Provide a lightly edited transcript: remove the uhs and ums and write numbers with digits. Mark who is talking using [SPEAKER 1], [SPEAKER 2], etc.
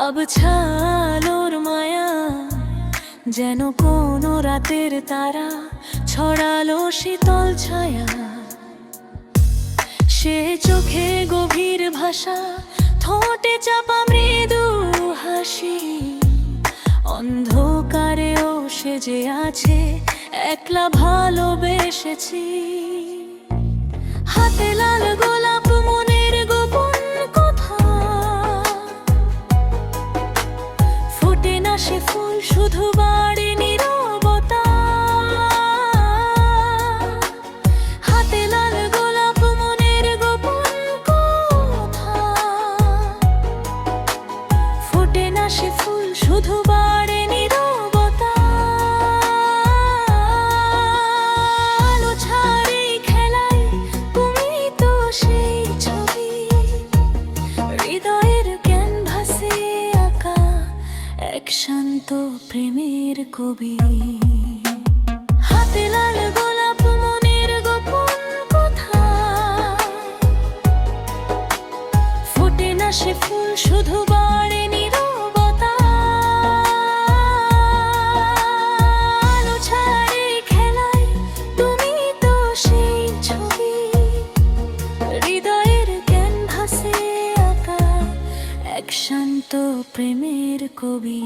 [SPEAKER 1] আবছালোর মায়া যেন কোনো রাতের তারা ছড়ালো শীতল ছায়া। সে চোখে গভীর ভাষা, ঠোঁটে চাপা মৃদু হাসি। অন্ধকারেও সে যে আছে, একলা ভালোবেসেছি। হাতে লাল গোলাপ, মনের গোপন কথা। ফোটে না সে ফুল, শুধু বাড়ে নীরবতা। হাতে লাল গোলাপ, মনের গোপন কথা। ফোটে না সে ফুল, শুধু বাড়ে নীরবতা। আলো ছাড়ে খেলায় তুমি তো সেই ছবি, হৃদয়ের ক্যানভাসে আঁকা এক শান্ত প্রেমের কবি। হাতে লাল গোলাপ, মনের গোপন কথা। ফোটে না সে ফুল, শুধু বাড়ে নীরবতা। আলো ছাড়ে খেলায় তুমি তো সেই ছবি, হৃদয়ের ক্যানভাসে আঁকা এক শান্ত প্রেমের কবি।